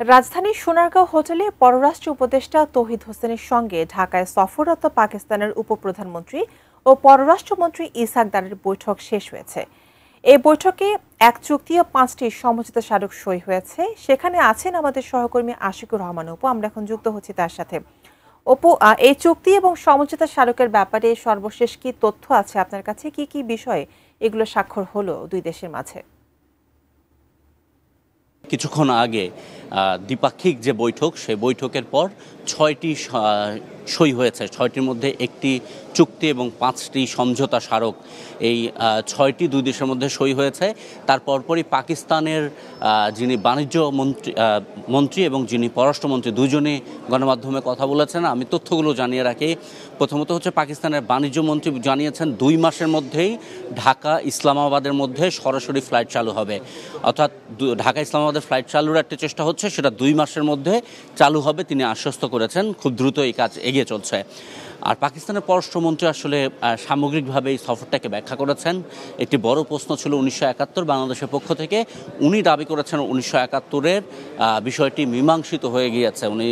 রাজধানীর সোনারগাঁও হোটেলে পররাষ্ট্র উপদেষ্টা তৌহিদ হোসেনের সঙ্গে ঢাকায় সফররত পাকিস্তানের উপপ্রধানমন্ত্রী ও পররাষ্ট্রমন্ত্রী ইসহাক দারের বৈঠক শেষ হয়েছে। এই বৈঠকে এক চুক্তি ও 5টি সমঝোতা স্মারক সই হয়েছে। সেখানে আছেন আমাদের সহকর্মী আশিকুর রহমান অপু। আমরা এখন যুক্ত হচ্ছি তার সাথে। অপু, এই চুক্তি এবং সমঝোতা স্মারকের ব্যাপারে সর্বশেষ কি তথ্য আছে আপনার কাছে? কি কি বিষয়ে এগুলো স্বাক্ষর হলো দুই দেশের মাঝে? কিছুক্ষণ আগে দ্বিপাক্ষিক যে বৈঠক, সেই বৈঠকের পর 6টি সই হয়েছে। 6টির মধ্যে একটি চুক্তি এবং 5টি সমঝোতা স্মারক, এই 6টি দুই দেশের মধ্যে সই হয়েছে। তার পরপরই পাকিস্তানের যিনি বাণিজ্য মন্ত্রী এবং যিনি পররাষ্ট্রমন্ত্রী দুজনেই গণমাধ্যমে কথা বলেছেন। আমি তথ্যগুলো জানিয়ে রাখি। প্রথমত হচ্ছে পাকিস্তানের বাণিজ্য মন্ত্রী জানিয়েছেন 2 মাসের মধ্যেই ঢাকা ইসলামাবাদের মধ্যে সরাসরি ফ্লাইট চালু হবে। অর্থাৎ ঢাকা ইসলামাবাদের ফ্লাইট চালুর একটা চেষ্টা হচ্ছে, সেটা 2 মাসের মধ্যে চালু হবে তিনি আশ্বস্ত করেছেন। খুব দ্রুত এই কাজ এগিয়ে চলছে। আর পাকিস্তানের পররাষ্ট্রমন্ত্রী আসলে সামগ্রিকভাবে এই সফরটাকে ব্যাখ্যা করেছেন। একটি বড় প্রশ্ন ছিল 1971 বাংলাদেশের পক্ষ থেকে। উনি দাবি করেছেন 1971-এর বিষয়টি মীমাংসিত হয়ে গিয়েছে। উনি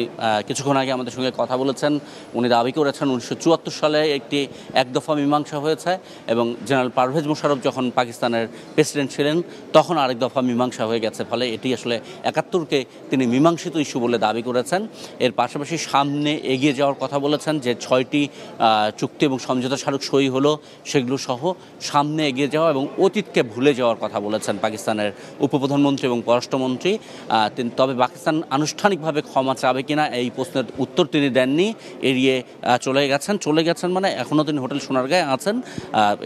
কিছুক্ষণ আগে আমাদের সঙ্গে কথা বলেছেন। উনি দাবি করেছেন 1974 সালে একটি একদফা মীমাংসা হয়েছে এবং জেনারেল পারভেজ মোশাররফ যখন পাকিস্তানের প্রেসিডেন্ট ছিলেন তখন আরেক দফা মীমাংসা হয়ে গেছে। ফলে এটি আসলে 71-কে তিনি মীমাংসিত ইস্যু বলে দাবি করেছেন। এর পাশাপাশি সামনে এগিয়ে যাওয়ার কথা বলেছেন, যে 6টি চুক্তি এবং সমঝোতা স্মারক সই হলো সেগুলো সহ সামনে এগিয়ে যাওয়া এবং অতীতকে ভুলে যাওয়ার কথা বলেছেন পাকিস্তানের উপপ্রধানমন্ত্রী এবং পররাষ্ট্রমন্ত্রী। তবে পাকিস্তান আনুষ্ঠানিকভাবে ক্ষমা চাবে কিনা এই প্রশ্নের উত্তর তিনি দেননি, এড়িয়ে চলে গেছেন মানে এখনও তিনি হোটেল সোনারগাঁয়ে আছেন।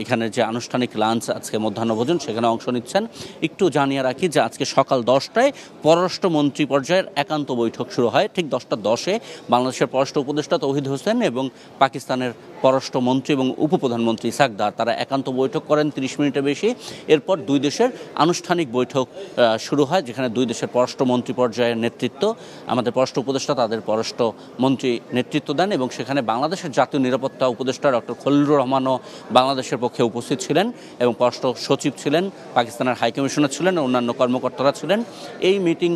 এখানে যে আনুষ্ঠানিক লাঞ্চ, আজকে মধ্যাহ্নভোজন, সেখানে অংশ নিচ্ছেন। একটু জানিয়ে রাখি যে আজকে সকাল 10টায় পররাষ্ট্রমন্ত্রী পর্যায়ের একান্ত বৈঠক শুরু হয়। ঠিক 10টা 10-এ বাংলাদেশের পররাষ্ট্র উপদেষ্টা তৌহিদ হোসেন এবং পাকিস্তানের পররাষ্ট্রমন্ত্রী এবং উপপ্রধানমন্ত্রী ইসহাক দার তারা একান্ত বৈঠক করেন 30 মিনিটের বেশি। এরপর দুই দেশের আনুষ্ঠানিক বৈঠক শুরু হয়, যেখানে দুই দেশের পররাষ্ট্রমন্ত্রী পর্যায়ের নেতৃত্ব, আমাদের পররাষ্ট্র উপদেষ্টা তাদের পররাষ্ট্রমন্ত্রী নেতৃত্ব দেন এবং সেখানে বাংলাদেশের জাতীয় নিরাপত্তা উপদেষ্টা ডক্টর খলিলুর রহমানও বাংলাদেশের পক্ষে উপস্থিত ছিলেন এবং পররাষ্ট্র সচিব ছিলেন, পাকিস্তানের হাইকমিশনার ছিলেন, অন্যান্য কর্মকর্তারা ছিলেন। এই মিটিং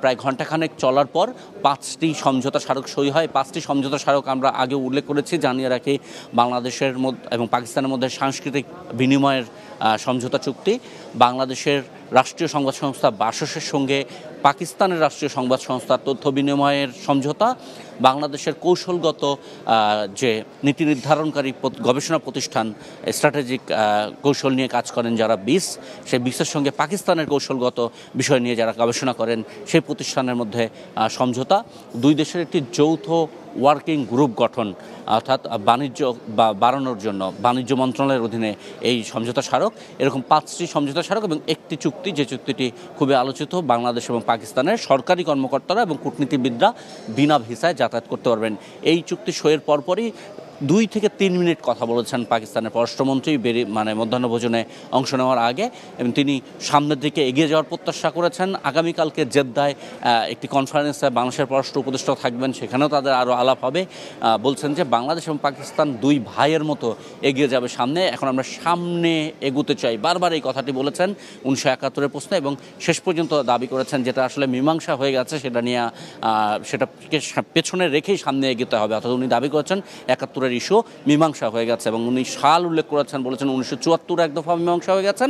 প্রায় ঘণ্টাখানেক চলার পর 5টি সমঝোতা স্মারক সই হয়। 5টি সমঝোতা স্মারক আমরা আগে উল্লেখ করেছি, জানিয়ে রাখি। বাংলাদেশের মধ্যে এবং পাকিস্তানের মধ্যে সাংস্কৃতিক বিনিময়ের সমঝোতা চুক্তি, বাংলাদেশের রাষ্ট্রীয় সংবাদ সংস্থা বাসসের সঙ্গে পাকিস্তানের রাষ্ট্রীয় সংবাদ সংস্থার তথ্য বিনিময়ের সমঝোতা, বাংলাদেশের কৌশলগত যে নীতি নির্ধারণকারী গবেষণা প্রতিষ্ঠান, স্ট্র্যাটেজিক কৌশল নিয়ে কাজ করেন যারা BIS, সেই BIS-এর সঙ্গে পাকিস্তানের কৌশলগত বিষয় নিয়ে যারা গবেষণা করেন সেই প্রতিষ্ঠানের মধ্যে সমঝোতা। দুই দেশের একটি যৌথ ওয়ার্কিং গ্রুপ গঠন, অর্থাৎ বাণিজ্য বাড়ানোর জন্য বাণিজ্য মন্ত্রণালয়ের অধীনে এই সমঝোতা স্মারক। এরকম 5টি সমঝোতা স্মারক এবং একটি চুক্তি, যে চুক্তিটি খুবই আলোচিত, বাংলাদেশ এবং পাকিস্তানের সরকারি কর্মকর্তারা এবং কূটনীতিবিদরা বিনা ভিসায় যাতায়াত করতে পারবেন। এই চুক্তি সইয়ের পরপরই 2 থেকে 3 মিনিট কথা বলেছেন পাকিস্তানের পররাষ্ট্রমন্ত্রী মধ্যাহ্নভোজনে অংশ নেওয়ার আগে, এবং তিনি সামনের দিকে এগিয়ে যাওয়ার প্রত্যাশা করেছেন। আগামীকালকে জেদ্দায় একটি কনফারেন্সে বাংলাদেশের পররাষ্ট্র উপদেষ্টা থাকবেন, সেখানেও তাদের আরও আলাপ হবে। বলছেন যে বাংলাদেশ এবং পাকিস্তান দুই ভাইয়ের মতো এগিয়ে যাবে সামনে, এখন আমরা সামনে এগোতে চাই, বারবার এই কথাটি বলেছেন 1971-এর প্রশ্নে, এবং শেষ পর্যন্ত দাবি করেছেন যেটা আসলে মীমাংসা হয়ে গেছে সেটা নিয়ে সেটাকে পেছনে রেখেই সামনে এগোতে হবে। অর্থাৎ উনি দাবি করেছেন 71-এর ইস্যু মীমাংসা হয়ে গেছে এবং উনি সাল উল্লেখ করেছেন, বলেছেন 1974 এক দফা মীমাংসা হয়ে গেছেন,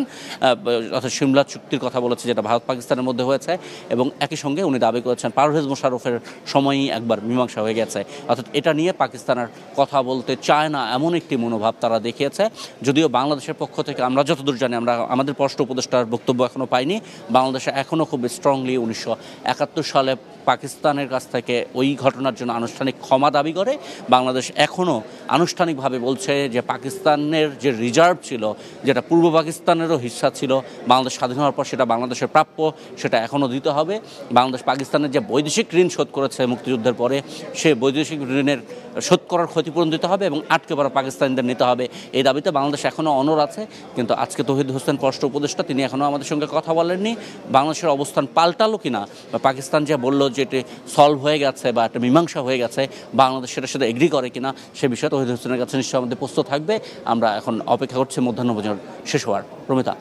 অর্থাৎ সিমলা চুক্তির কথা বলেছে যেটা ভারত পাকিস্তানের মধ্যে হয়েছে, এবং একই সঙ্গে উনি দাবি করেছেন পারভেজ মোশাররফের সময়ই একবার মীমাংসা হয়ে গেছে। অর্থাৎ এটা নিয়ে পাকিস্তানের কথা বলতে চায় না এমন একটি মনোভাব তারা দেখিয়েছে। যদিও বাংলাদেশের পক্ষ থেকে আমরা যতদূর জানি, আমাদের পররাষ্ট্র উপদেষ্টার বক্তব্য এখনও পাইনি, বাংলাদেশে এখনও খুব স্ট্রংলি 1971 সালে পাকিস্তানের কাছ থেকে ওই ঘটনার জন্য আনুষ্ঠানিক ক্ষমা দাবি করে। বাংলাদেশ এখনও আনুষ্ঠানিকভাবে বলছে যে পাকিস্তানের যে রিজার্ভ ছিল, যেটা পূর্ব পাকিস্তানেরও হিস্সা ছিল, বাংলাদেশ স্বাধীন হওয়ার পর সেটা বাংলাদেশের প্রাপ্য, সেটা এখনও দিতে হবে। বাংলাদেশ পাকিস্তানের যে বৈদেশিক ঋণ শোধ করেছে মুক্তিযুদ্ধের পরে, সে বৈদেশিক ঋণের শোধ করার ক্ষতিপূরণ দিতে হবে এবং আটকে পড়া পাকিস্তানিদের নিতে হবে। এই দাবিতে বাংলাদেশ এখনও অনড় আছে। কিন্তু আজকে তৌহিদ হোসেন পররাষ্ট্র উপদেষ্টা, তিনি এখনও আমাদের সঙ্গে কথা বলেননি বাংলাদেশের অবস্থান পাল্টালো কিনা, বা পাকিস্তান যে বলল যে এটি সলভ হয়ে গেছে বা একটা মীমাংসা হয়ে গেছে, বাংলাদেশ সেটার সাথে এগ্রি করে কিনা, সে বিষয়ে তৌহিদ হোসেনের কাছে নিশ্চয়ই আমাদের প্রশ্ন থাকবে। আমরা এখন অপেক্ষা করছি মধ্যাহ্নভোজন শেষ হওয়ার। প্রমিতা।